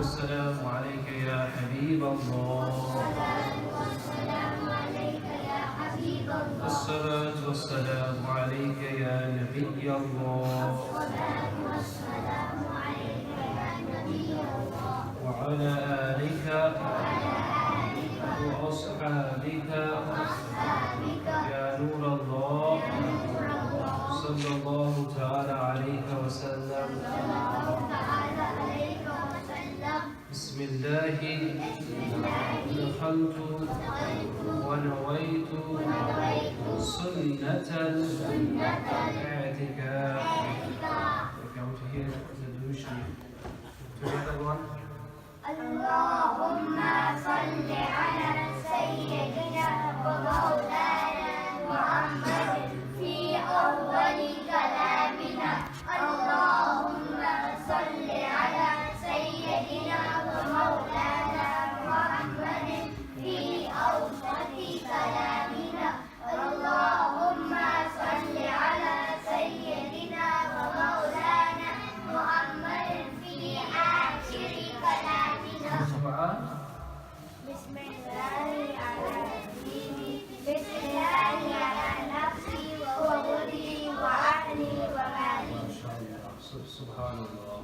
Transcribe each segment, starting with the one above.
والسلام عليك يا حبيب الله. الصلاة والسلام عليك يا نبي الله. وعلى آلك وأصحابك يا نور الله صلى الله تعالى عليك وسلم. بسم الله دخلت ونويت سنة الاعتكاف. If you want to hear the devotion together, one. اللهم صل على سيدنا ومولانا محمد في أول كلامنا. اللهم صل على سيدنا ومولانا محمد في أوسط كلامنا. اللهم صل على سيدنا ومولانا محمد في آخر كلامنا. بسم الله على ديني، بسم الله على نفسي وولدي وأهلي ومالي. Subhanallah.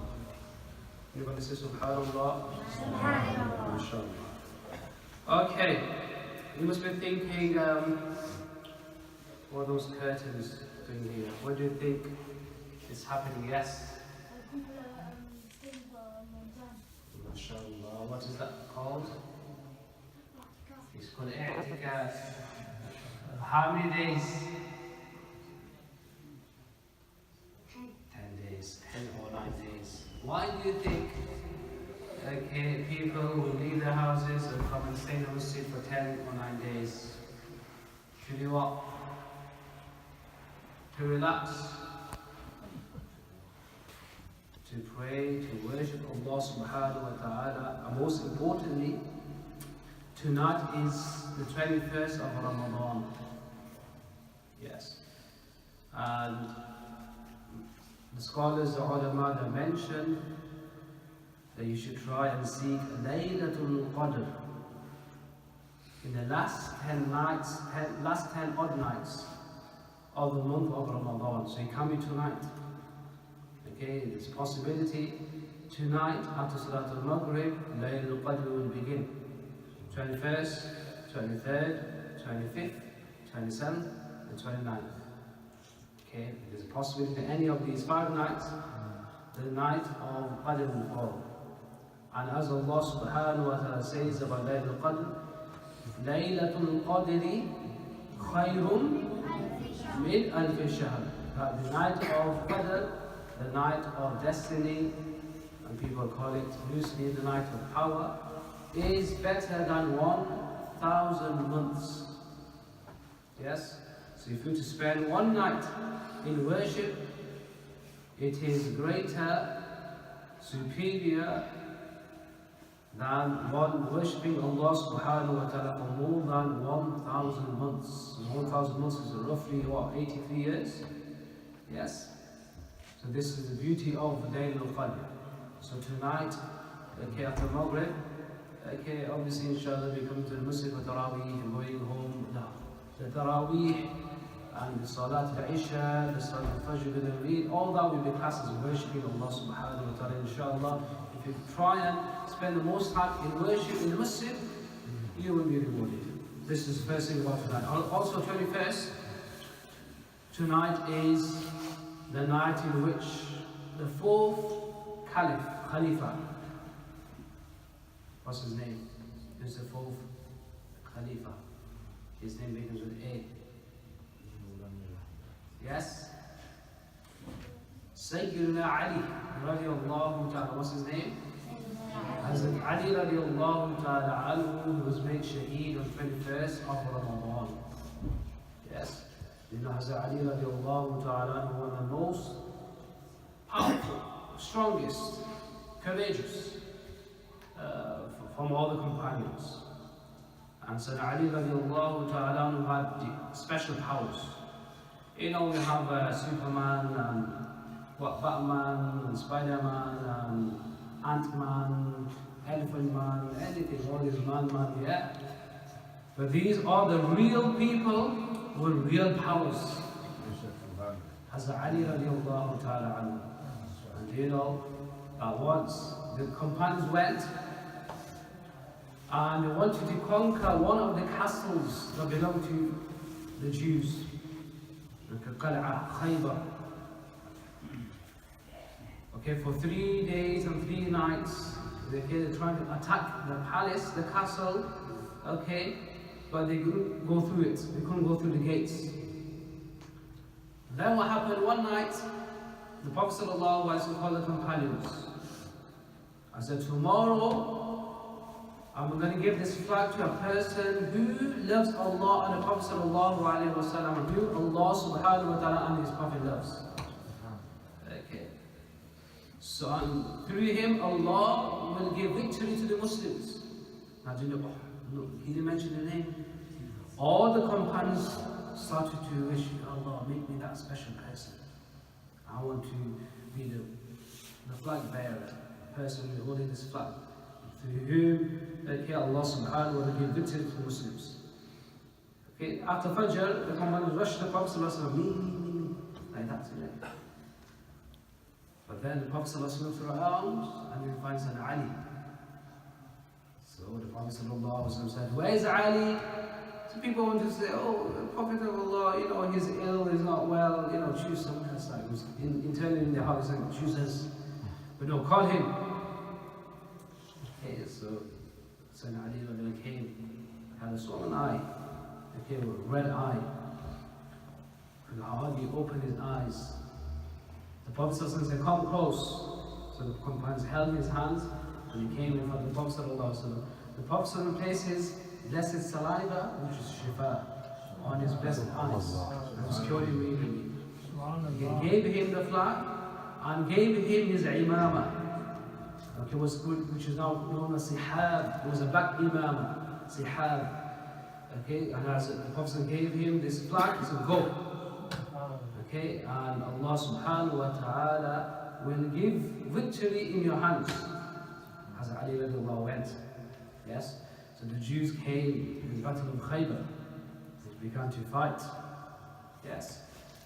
You're going to say Subhanallah? Subhanallah. MashaAllah. Okay, you must be thinking, what are those curtains doing here? What do you think is happening? Yes? MashaAllah. What is that called? It's called i'tikaf. How many days? 10 days, 10 or 9 days. Why do you think people will leave their houses and come and stay in the masjid for 10 or 9 days? To do what? To relax, to pray, to worship Allah subhanahu wa ta'ala, and most importantly, tonight is the 21st of Ramadan. Yes. And the scholars, the ulama, they mention that you should try and seek Laylatul Qadr in the last 10 nights, last 10 odd nights of the month of Ramadan. So you come in tonight. Okay, there's a possibility tonight after Salatul Maghrib, Laylatul Qadr will begin. 21st, 23rd, 25th, 27th, and 29th. Okay, there's a possibility that any of these 5 nights, the night of Qadr will fall. And as Allah subhanahu wa ta'ala says about Laylatul Qadr, Laylatul Qadri khayrun min alf shahr. The night of Qadr, the night of destiny, and people call it loosely the night of power, is better than 1,000 months. Yes? So if you were to spend one night in worship, it is greater, superior than one worshipping Allah subhanahu wa ta'ala for more than 1,000 months. 1,000 months is roughly what, 83 years? Yes? So this is the beauty of Laylatul Qadr. So tonight, okay, after Maghrib, okay, obviously inshallah we come to the Masjid for Taraweeh and going home. The Taraweeh and the Salat al-Isha, the Salat al-Fajr, all that will be classed as worshipping Allah subhanahu wa ta'ala. Inshallah, if you try and spend the most time in worship in the Masjid, you will be rewarded. This is the first thing about tonight. Also 21st, tonight is the night in which the 4th Khalifa, what's his name? Who's the 4th Khalifa? His name begins with A. Yes? Sayyidina Ali radiallahu ta'ala. What's his name? Hazrat Ali radiallahu ta'ala anhu, who was made shaheed on 21st of Ramadan. Yes? You know Hazrat Ali radiallahu ta'ala anhu, one of the most powerful, strongest, courageous from all the companions. And so Ali radiallahu ta'ala anhu had special powers. You know, we have Superman and Batman and Spider-Man and ant-man, elephant man, anything, all these man, yeah. But these are the real people with real powers. Hazrat Ali radiallahu ta'ala anhu. And you know, that once the companions went and they wanted to conquer one of the castles that belonged to the Jews, like Qal'a, Khaybar. Okay, for 3 days and 3 nights, they're trying to attack the palace, the castle, okay, but they couldn't go through it. They couldn't go through the gates. Then what happened one night, the Prophet ﷺ called the companions. I said, tomorrow, I'm going to give this flag to a person who loves Allah and the Prophet ﷺ, and who Allah subhanahu wa ta'ala and his Prophet loves. Okay. So through him, Allah will give victory to the Muslims. Now, do you know, look, he didn't mention the name. All the companions started to wish, Allah, make me that special person. I want to be the flag bearer, the person who holding this flag. Through whom, okay, Allah subhanahu wa ta'ala will give victory to the Muslims. Okay, after Fajr, the companions rushed the Prophet me, like that, you know. But then the Prophet looks around and he finds an Ali. So the Prophet said, where's Ali? So people want to say, oh, the Prophet of Allah, you know, he's ill, he's not well, you know, choose someone else. Like, internally in their heart, he's like, choose us. But no, call him. Okay, so Sayyidina Ali came, had a swollen eye, okay, with a red eye. And hardly opened his eyes. The Prophet said, come close. So the companions held his hands and he came in front of the Prophet. The Prophet placed his blessed saliva, which is shifa, on his blessed eyes. And was cured immediately. He gave him the flag and gave him his imama. Okay, was good, which is now known as sihab. It was a black imama, sihab. Okay, and as the Prophet gave him this flag, he said, go. Okay, and Allah subhanahu wa ta'ala will give victory in your hands. As Ali radiallahu went. Yes? So the Jews came in the battle of Khaybar. They began to fight. Yes.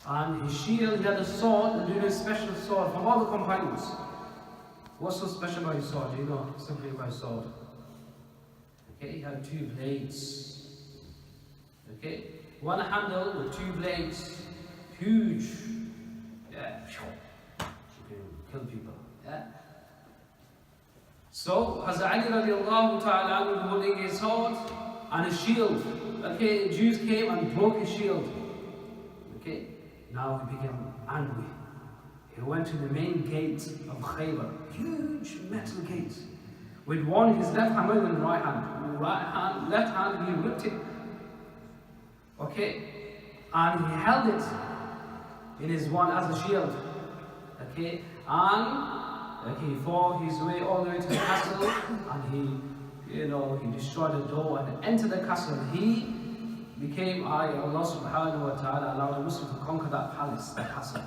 And his shield, he had a sword, a special sword from all the companions. What's so special about his sword? Do you know something about his sword? Okay, he had 2 blades. Okay? One handle with 2 blades. Huge. Yeah. You can kill people. Yeah. So, Hazrat Ali radiallahu ta'ala was holding his sword and his shield. Okay, Jews came and broke his shield. Okay, now he became angry. He went to the main gate of Khaybar, huge metal gate, with his left hand and right hand. Left hand, he ripped it. Okay, and he held it in his one as a shield. Okay, and he fought his way all the way to the castle, and he destroyed the door and entered the castle. He became Allah subhanahu wa ta'ala allowed the Muslims to conquer that palace, that castle.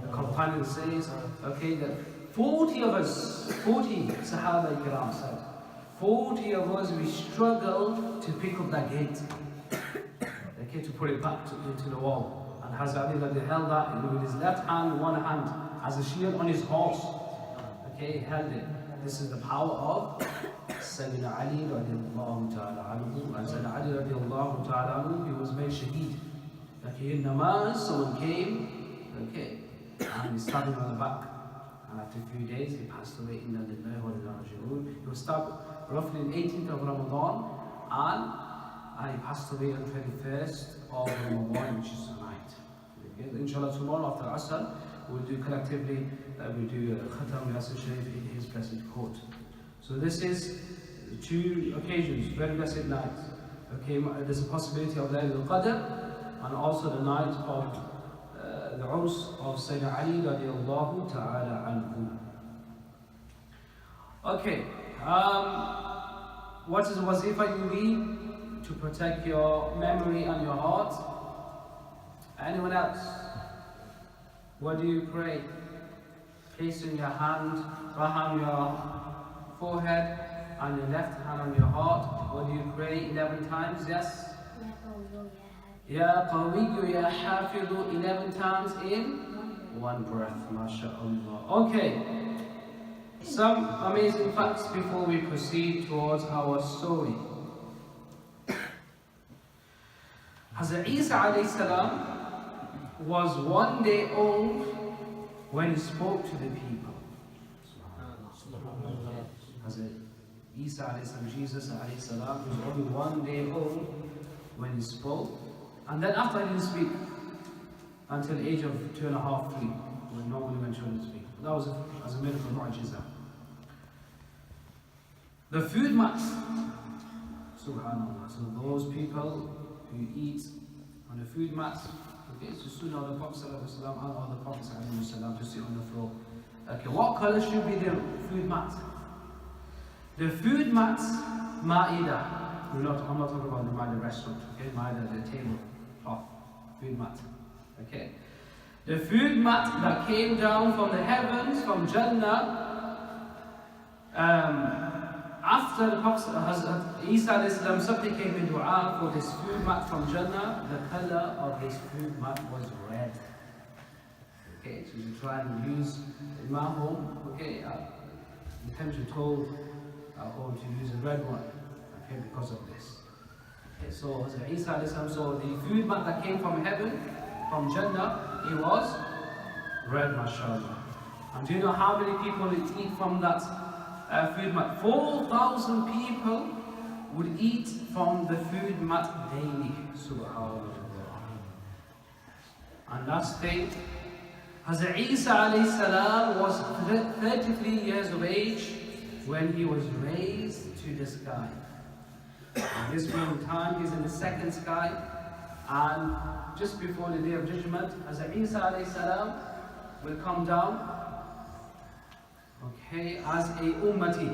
The companion says, okay, that 40 of us, 40 Sahaba Kiram said, 40 of us, we struggled to pick up that gate. Okay, to put it back into the wall. And Hazrat Ali held that with his left hand, one hand, as a shield on his horse. Okay, he held it. This is the power of Sayyidina Ali radiallahu ta'ala anhu. And Sayyidina Ali radiallahu ta'ala anhu, he was made shaheed. Okay, in namaz, someone came, okay, and he stabbed him on the back. And after a few days, he passed away. Inna lillahi wa inna ilaihi raji'un. He was stabbed roughly on 18th of Ramadan, and he passed away on 21st of Ramadan, which is tonight. Okay, inshallah, tomorrow after Asr, we'll do collectively, we'll do Khatam Yasir Sharif in his blessed court. So this is 2 occasions, very blessed nights. Okay, there's a possibility of Laylatul Qadr, and also the night of the Urs of Sayyidina Ali radiallahu ta'ala anhu. Okay, what is the wazifa you read to protect your memory and your heart? Anyone else? What do you pray? Placing your hand right hand on your forehead and your left hand on your heart. What do you pray 11 times? Yes? Ya Qawiyyu Ya Hafidhu 11 times in one breath. MashaAllah. Okay. Some amazing facts before we proceed towards our story. Hazrat Isa Alayhi Salam was 1 day old when he spoke to the people. Hazrat Isa Alayhi Salam, Jesus Alayhi Salam, was only 1 day old when he spoke. And then after he didn't speak until the age of 2.5, 3, when normally when children speak. That was as a miracle mu'jiza. The food mats, subhanAllah, so those people who eat on the food mats, okay, so soon all the Prophet and all the Prophets to sit on the floor. Okay, what color should be the food mat? The food mats, ma'idah. I'm not talking about the ma'idah restaurant, okay, ma'idah, the table, cloth, food mat, okay. The food mat that came down from the heavens, from Jannah, after the Prophet Isa supplicated dua for this food mat from Jannah, the color of this food mat was red. Okay, so you try and use in my home, okay, sometimes you're told at home to use a red one, okay, because of this. Okay, so Isa so the food mat that came from heaven, from Jannah, it was red, mashallah. And do you know how many people would eat from that food mat? 4,000 people would eat from the food mat daily. Subhanallah. And last thing, Hazrat Isa Alayhi Salam was 33 years of age when he was raised to the sky. At this point in time, he's in the second sky, and just before the Day of Judgment, Hazrat Isa Alayhi Salam will come down, okay, as a ummati.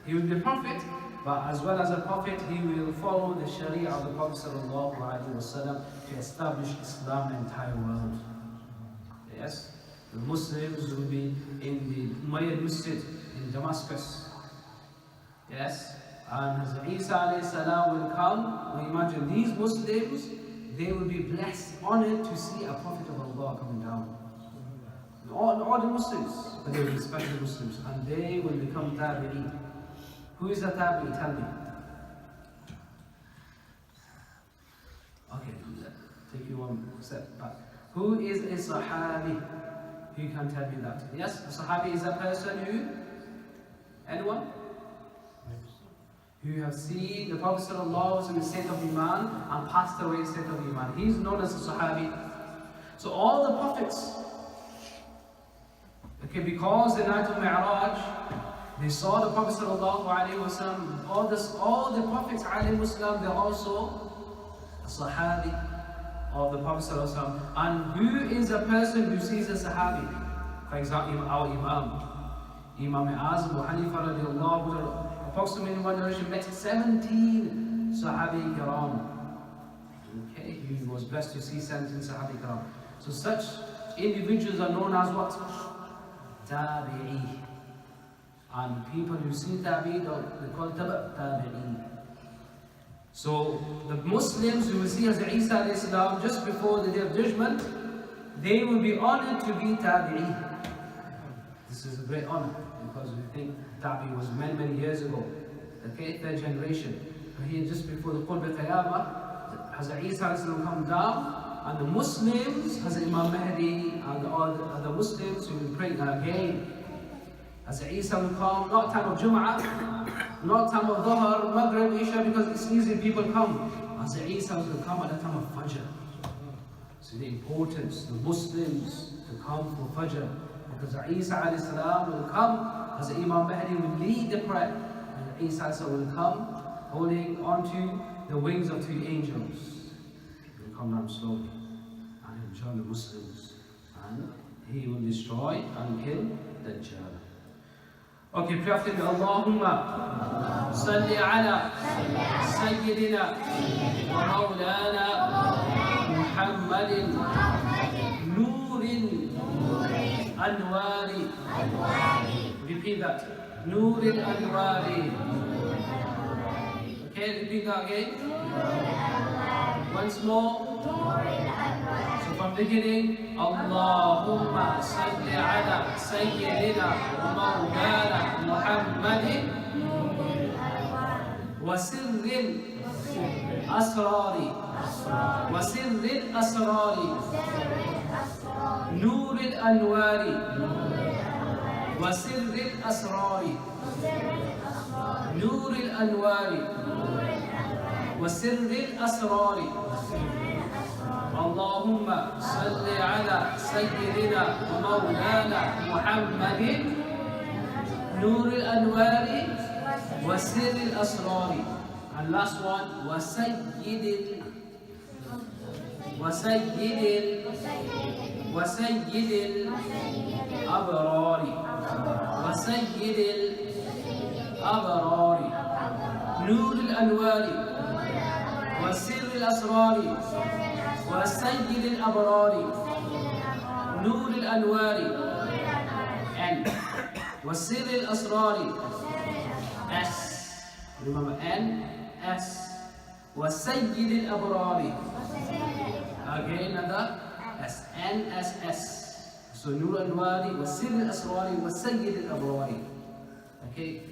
He will be a prophet, but as well as a prophet, he will follow the Sharia of the Prophet Sallallahu Alaihi Wasallam to establish Islam in the entire world. Yes, the Muslims will be in the Umayyad Masjid in Damascus. Yes, and Hazrat Isa Alayhi Salam will come. We imagine these Muslims, they will be blessed, honored to see a Prophet of Allah coming down. All the Muslims, but they will be special Muslims, and they will become tabi'een. Who is a tabi'i? Tell me. Okay, take you one step back. Who is a sahabi? Who can tell me that? Yes, a sahabi is a person who? Anyone? Who have seen the Prophet ﷺ in the state of Iman and passed away in the state of Iman. He is known as a sahabi. So all the prophets, okay, because the night of Mi'raj, they saw the Prophet ﷺ, all the prophets ﷺ, they're also a sahabi of the Prophet ﷺ. And who is a person who sees a sahabi? For example, our Imam Azam Abu Hanifa radiallahu anhu, approximately in one generation met 17 Sahabi Kiram. Okay, he was blessed to see 17 Sahabi Kiram. So such individuals are known as what? Tabi'i. And people who see Tabi'i, they call Tabi'i. So the Muslims who will see Hazrat Isa Alayhi Salam just before the Day of Judgment, they will be honored to be Tabi'i. This is a great honor, because we think Tabi was many years ago, okay, 3rd generation. But here just before the Qurb al-Qiyamah, Hazrat Isa will come down, and the Muslims, Hazrat Imam Mahdi, and all the Muslims who will pray again. Hazrat Isa will come, not time of Jum'ah, not time of Dhuhr, Maghrib, Isha, because it's easy people come. Hazrat Isa will come at the time of Fajr. So the importance, the Muslims to come for Fajr. Because Isa Alayhi Salam will come, as Imam Mahdi will lead the prayer, and Isa Alayhi Salam will come holding onto the wings of 2 angels. He will come down slowly and he will join the Muslims, and he will destroy and kill the Dajjal. Okay, pray after me. Allahumma salli ala Sayyidina wa Maulana Muhammadin Nurin أنواري Repeat that. Nur al-Anwari. Okay, repeat that again. Once more. So from beginning, Allahumma salli ala Sayyidina wa Maulana Muhammadin wa sirril asrari wa sirril asrari Nur al-Anwari wa sirril asrari Nur al-Anwari wa sirril asrari اللهم صل على سيدنا ومولانا محمد نور الأنوار وسر الأسرار. And last one, وسيد الأبرار وسيد الأبرار نور الأنوار وسر الأسرار وسيد الأبرار نور الأنوار N وسر الأسرار S. Remember N, S. وسيد الأبرار. Again another S. N, S, S. So نور الأنوار وسر الأسرار وسيد الأبرار. Okay,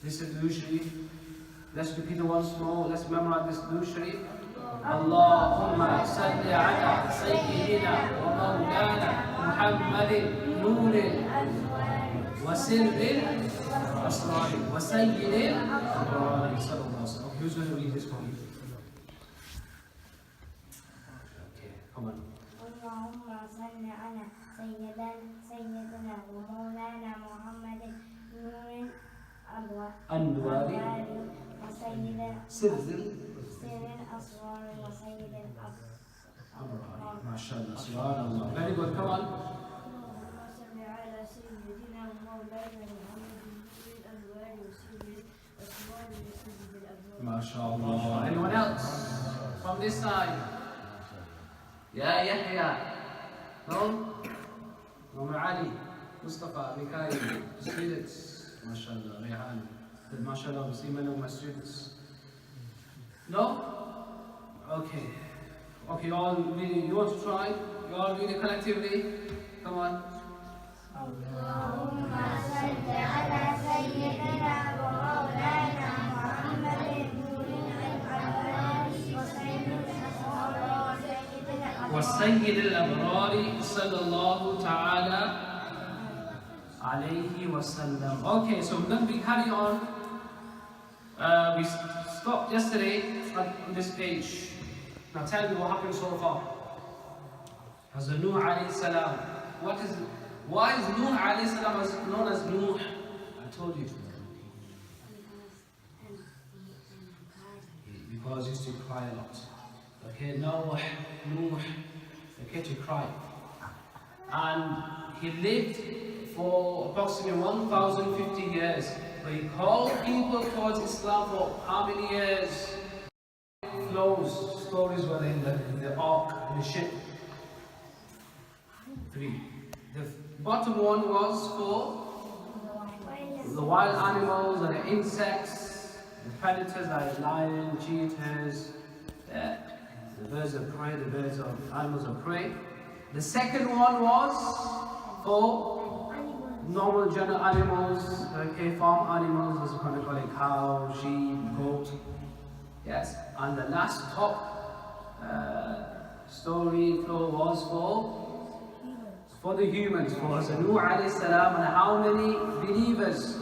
this is Durood Sharif. Let's repeat it once more. Let's memorize this Durood Sharif. اللهم صل على سيدنا ومولانا محمد نور وسر الأسرار وسيد الأبرار صلى الله عليه وسلم. Okay, who's going to read this for me? Okay, come on. اللهم صل على سيدنا ومولانا محمد نور الأنوار وسيد سر الأسرار وسيد الأبرار. ما شاء الله سبحان الله. Very good, come on. اللهم صل على سيدنا ومولانا محمد نور الأنوار وسيد الأسرار وسيد الأبرار. ما شاء الله. Anyone else from this side? يا يحيى. No? Ali, Mustafa, Mikhail, students. ما شاء الله. Rehan. ما شاء الله. See many of my students. No? Okay. Okay, you all really, you want to try? You all read it collectively? Come on. اللهم صل على سيدنا ومولانا محمد نور الأنوار وسيد الأبرار صلى الله تعالى عليه وسلم. Okay, so then we carry on. We stopped yesterday on this page. Now tell me what happened so far. Hazrat Nuh Alayhi Salam. Why is Nuh Alayhi Salam known as Nuh? I told you. Because he used to cry a lot. Okay, Nuh, okay, to cry. And he lived for approximately 1,050 years. But he called people towards Islam for how many years? Flows, stories were in the ark, in the ship. 3. The bottom one was for the wild animals and the insects, the predators like lion, cheetahs, the birds of prey, the birds of animals of prey. The second one was for normal general animals, okay, farm animals, as we call it, cow, sheep, goat. Yes, and the last top story flow was for the humans, for Hazrat Nuh Alayhi Salam, and how many believers?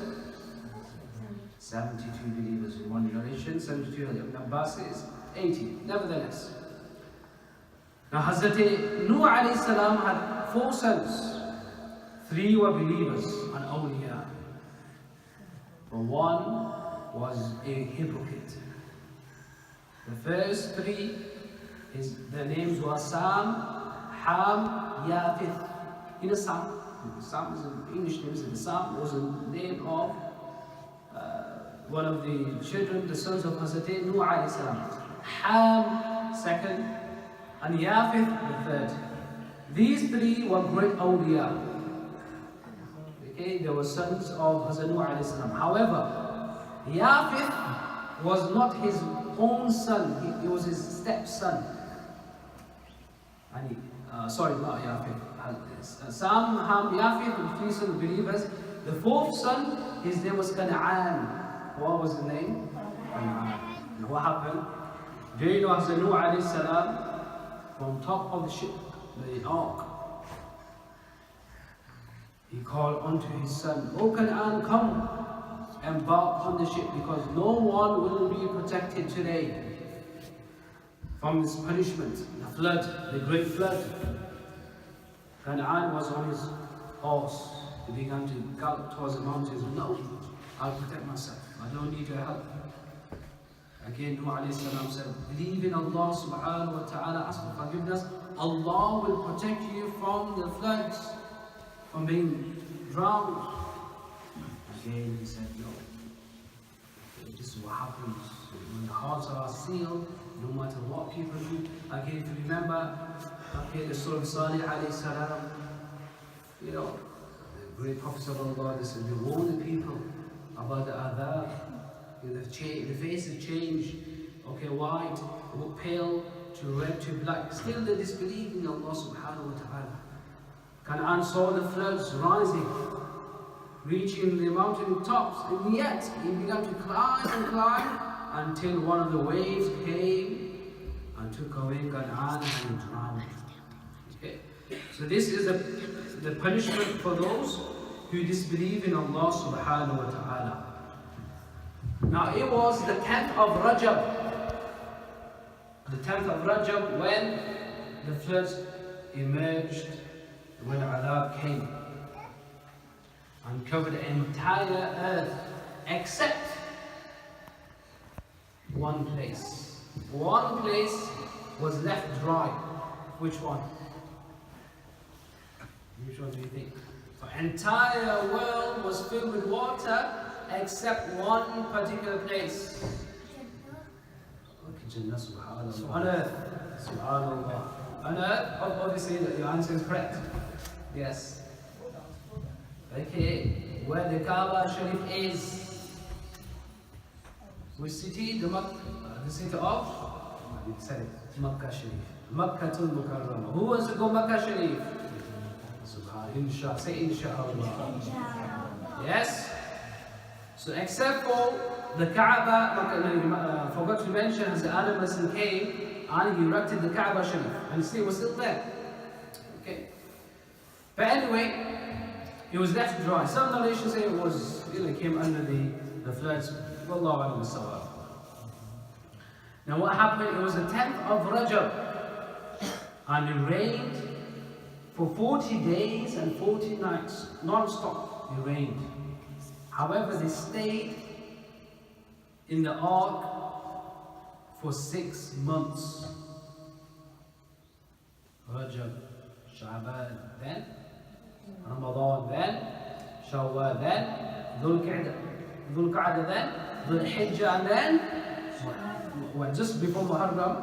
72 believers in one narration, 72 Ibn Abbas is 80, nevertheless. Now Hazrat Nuh Alayhi Salam had 4 sons. 3 were believers and awliya. But 1 was a hypocrite. The first 3, their names were Sam, Ham, Yafith. You know Sam? Sam is an English name, isn't it? Sam was the name of one of the children, the sons of Hazrat Nuh Alayhi Salam. Ham, second, and Yafith, the third. These 3 were great awliya. Okay, they were sons of Husein Alayhi Salam. However, Yafith was not his own son, he was his stepson. And sorry, not Yafith. Sam, Ham, Yafith, the three sons of believers. The fourth son, his name was Kan'an. What was his name? Kan'an. And what happened? Do you know Husein Alayhi Salam, from top of the ship, the ark, he called unto his son, O Kan'an, come, embark on the ship, because no one will be protected today from this punishment, the flood, the great flood. Kan'an was on his horse. He began to gallop towards the mountains. No, I'll protect myself. I don't need your help. Again, Nuh Alayhi Salam said, believe in Allah subhanahu wa ta'ala, ask for forgiveness. Allah will protect you from the floods, from being drowned. Again, he said, no. This is what happens when the hearts are sealed, no matter what people do. Again, if you remember, okay, the story of Salih Alayhi Salam, you know, the great Prophet of Allah, they said, they warned the people about the adhab. The faces change, okay, white, pale to red to black. Still they disbelieve in Allah subhanahu wa ta'ala. Kan'an saw the floods rising, reaching the mountain tops, and yet he began to climb and climb until one of the waves came and took away Kan'an and he drowned. Okay. So this is the punishment for those who disbelieve in Allah subhanahu wa ta'ala. Now it was the 10th of Rajab, the 10th of Rajab, when the floods emerged, when Adhab came and covered the entire earth except one place. One place was left dry. Which one? Which one do you think? The entire world was filled with water except one particular place. Jannah, subhanallah. On earth. Subhanallah. On earth, obviously your answer is correct. Yes. Okay, where the Kaaba Sharif is. Which city? The city of? You said it. Makkah Sharif. Makkatul Mukarramah. Who wants to go Makkah Sharif? Subhanallah. Say inshallah. Yes? So except for the Kaaba, forgot to mention, as the Adam Muslim came and he erected the Kaaba Sharif, and still was still there. Okay. But anyway, it was left dry. Some narrations say it was, it came under the floods. Wallahu alam as-sawab. Now what happened? It was the 10th of Rajab, and it rained for 40 days and 40 nights, non-stop. It rained. However, they stayed in the ark for 6 months. Rajab, Sha'ban, then Ramadan, then Shawwal, then Dhul Qa'dah, then Dhul Hijjah, and then just before Muharram,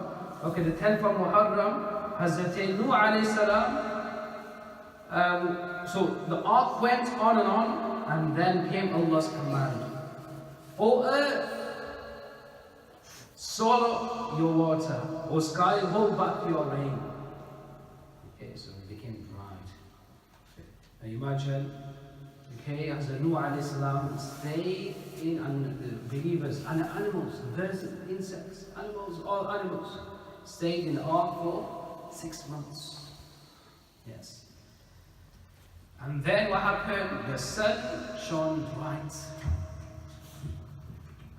okay, the 10th of Muharram, Hazrat Nuh Alayhi Salam. So the ark went on, and then came Allah's command. O earth, swallow your water. O sky, hold back your rain. Okay, so it became dried. Now imagine, okay, as the Nuh Alayhi Salam stayed in, and the believers and the animals, the birds, insects, animals, all animals, stayed in the ark for 6 months. Yes. And then what happened? The sun shone bright.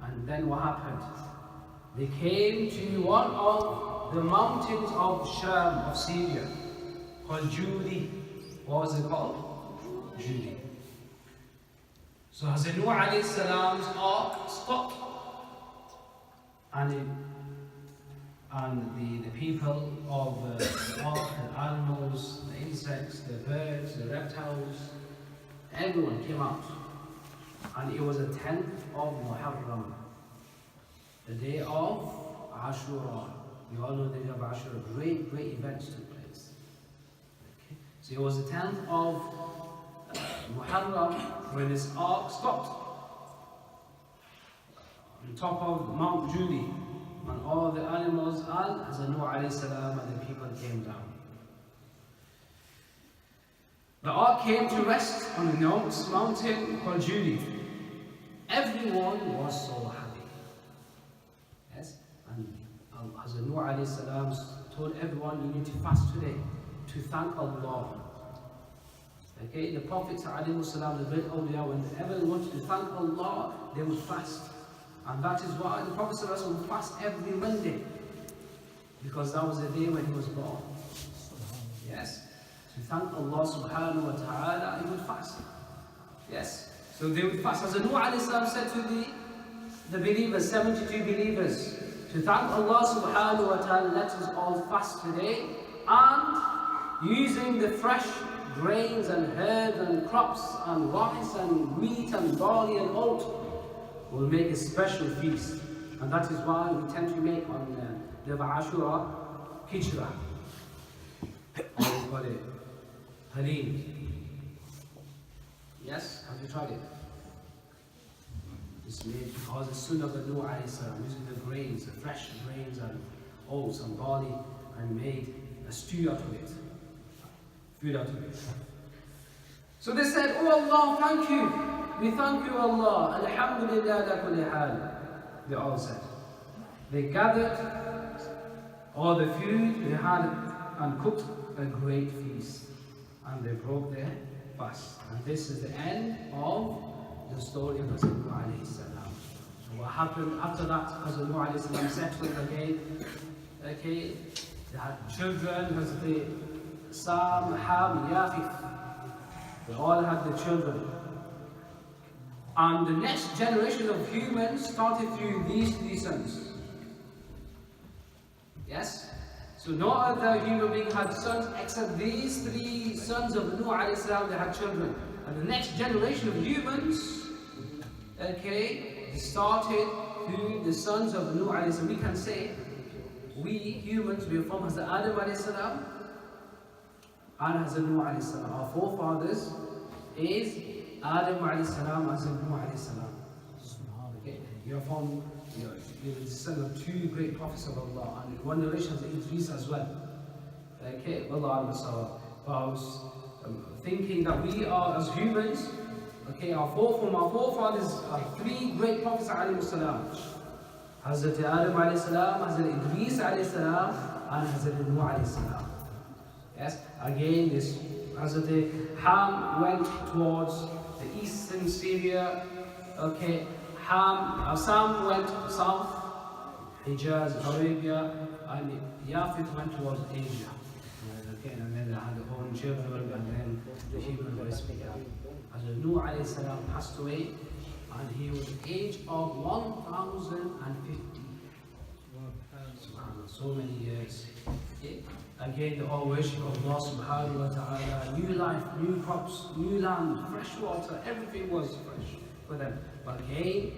And then what happened? They came to one of the mountains of Sham, of Syria, called Judy. What was it called? Judy. So Hazrat Nuh Alayhi Salam's ark stopped. And the people of the ark, the animals, the insects, the birds, the reptiles, everyone came out. And it was the 10th of Muharram, the day of Ashura. You all know the day of Ashura. Great events took place. Okay. So it was the 10th of Muharram, when this ark stopped on top of Mount Judy, and all the animals and Hazrat Nuh Alayhi Salam and the people came down. The ark came to rest on a mountain called Judy. Everyone was so happy. Yes? And Hazrat Nuh Alayhi Salam told everyone, you need to fast today to thank Allah. Okay, the Prophet ﷺ, the great awliya, whenever they wanted to thank Allah, they would fast. And that is why the Prophet ﷺ would fast every Monday, because that was the day when he was born. Yes, to thank Allah subhanahu wa ta'ala, he would fast. Yes, so they would fast. As Nuh Alayhi Salam said to the believers, 72 believers, to thank Allah subhanahu wa ta'ala, let us all fast today, and using the fresh grains and herbs and crops and rice and wheat and barley and oat, we'll make a special feast. And that is why we tend to make on the Ashura, Kichra, or we call it Halim. Yes, have you tried it? It's made because the Sunnah of Nuh Alayhi Salam, using the grains, the fresh grains and oats and barley, and made a stew out of it. Food out of it. So they said, oh Allah, thank you. We thank you, Allah. Alhamdulillah la kulli hal. They all said. They gathered all the food they had and cooked a great feast. And they broke their fast. And this is the end of the story of Hazrat Nuh Alayhi Salam. So what happened after that? Hazrat Nuh Alayhi Salam settled again. Okay, they had children, Hazrat Sam, Ham, Yafith. They all had the children. And the next generation of humans started through these three sons. Yes? So no other human being had sons except these three sons of Nuh Alayhi Salam, they had children. And the next generation of humans, okay, started through the sons of Nuh Alayhi Salam. We can say, we humans, we are from Hazrat Adam Alayhi Salam and Hazrat Nuh Alayhi Salam. Our forefathers is Adam Alayhi Salam and Hazrat Nuh Alayhi Salam. Okay, you're the son of two great prophets of Allah, and in one narration has Idris as well. Okay, Allah al-Sawab. But I was thinking that we are as humans, okay, our forefathers are three great prophets alayhi salam. Hazrat Adam alayhi salam, Hazrat Idris alayhi salam, and Hazrat Nuh alayhi salam. Yes, again this Hazrat Ham went towards the eastern Syria. Okay, Sam went south, Hijaz, Arabia, and Yafith went towards Asia. Okay, and then they had their own children, and then the human race began. Hazrat Nuh alayhi salam passed away, and he was the age of 1,050. So many years. Okay. Again, they all worship Allah subhanahu wa ta'ala, new life, new crops, new land, fresh water, everything was fresh for them. But again,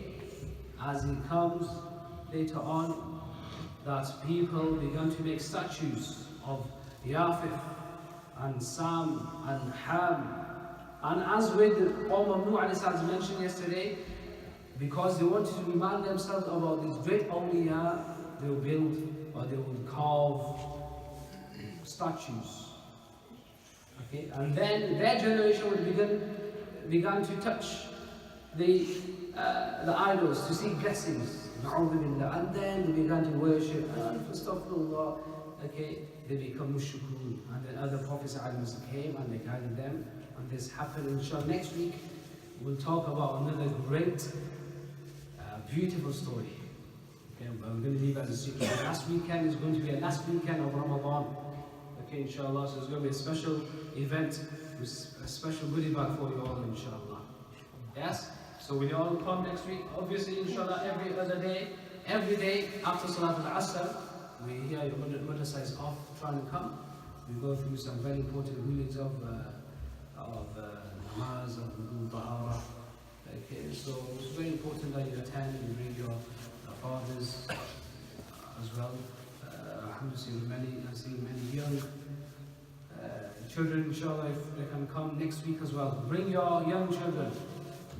as it comes later on, that people began to make statues of Yafith and Sam and Ham. And as with the Ummah of Nuh Alayhi Salam mentioned yesterday, because they wanted to remind themselves about these great awliya, they would build or they would carve statues. Okay, and then their generation would began to touch the idols to seek blessings, and then they began to worship, and astaghfirullah, okay, they become mushrikun. And then other prophets came and they guided them, and this happened. Inshallah, next week we'll talk about another great, beautiful story. Okay, but we're going to leave as a secret. Last weekend is going to be a last weekend of Ramadan. Okay, inshallah, so it's going to be a special event with a special goodie bag for you all, inshallah. Yes? So will you all come next week? Obviously, inshallah, every day after Salat al-Asr, we hear your madrasa is off, trying to come. We go through some very important rulings of namaz, of tahara. Okay, so it's very important that you attend and bring your fathers as well. I've seen many young children, inshallah, if they can come next week as well. Bring your young children.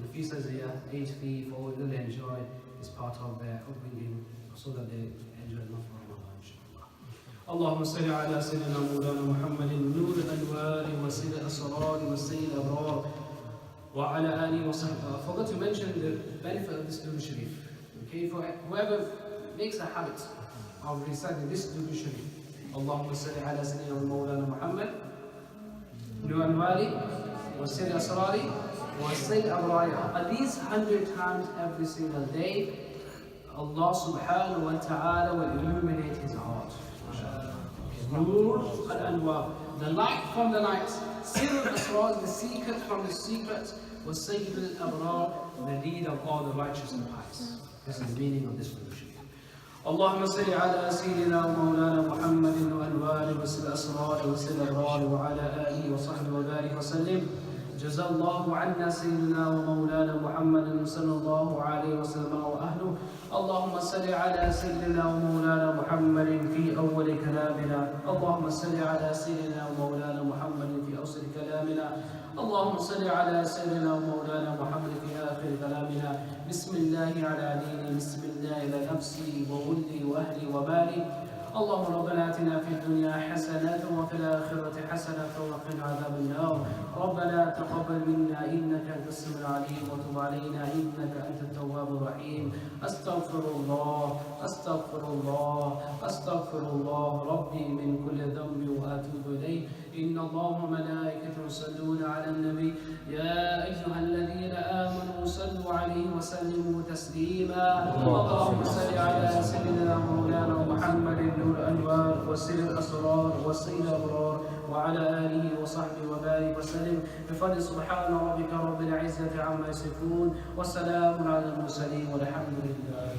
The feast is here, age 3, 4, they'll enjoy. It's part of their upbringing so that they enjoy enough for Ramadan, inshallah. اللهم صل على سيدنا مولانا محمد نور الأنوار وسيد الأسرار وسيد الأبرار وعلى آله وصحبه. I forgot to mention the benefit of this Durood Sharif. Okay, for whoever makes a habit of reciting this Durood Sharif. اللهم صل على سيدنا مولانا محمد نور الأنوار وسيد الأسرار وسيد الأبرار. At least 100 times every single day, Allah subhanahu wa ta'ala will illuminate his heart. Nur al-Anwar, the light from the light. Sirr al-Asrar, the secret from the secret. Was Sayyid al-Abrar, the lead of all the righteous and pious. This is the meaning of this solution. اللهم صل على سيدنا ومولانا محمد وأنوار وسل الأسرار وسل الأبرار وعلى آله وصحبه وبارك وسلم. جزا الله عنا سيدنا ومولانا محمد صلى الله عليه وسلم وأهله. اللهم صل على سيدنا ومولانا محمد في أول كلامنا. اللهم صل على سيدنا ومولانا محمد في أوسط كلامنا. اللهم صل على سيدنا ومولانا محمد في آخر كلامنا. بسم الله على ديني، بسم الله على نفسي وولدي وأهلي ومالي. اللهم ربنا آتنا في الدنيا حسنة وفي الآخرة حسنة وقنا عذاب النار. ربنا تقبل منا إنك أنت السميع العليم وتب علينا إنك أنت التواب الرحيم. أستغفر الله أستغفر الله أستغفر الله ربي من كل ذنب وأتوب إليه. إن الله وملائكته يصلون على النبي يا أيها الذين آمنوا صلوا عليه وسلموا تسليما. اللهم صل على سيدنا مولانا محمد نور الأنوار وسر الأسرار وسيد الأبرار وعلى آله وصحبه وبارك وسلم. بفضل سبحان ربك رب العزة عما يصفون وسلام على المرسلين والحمد لله.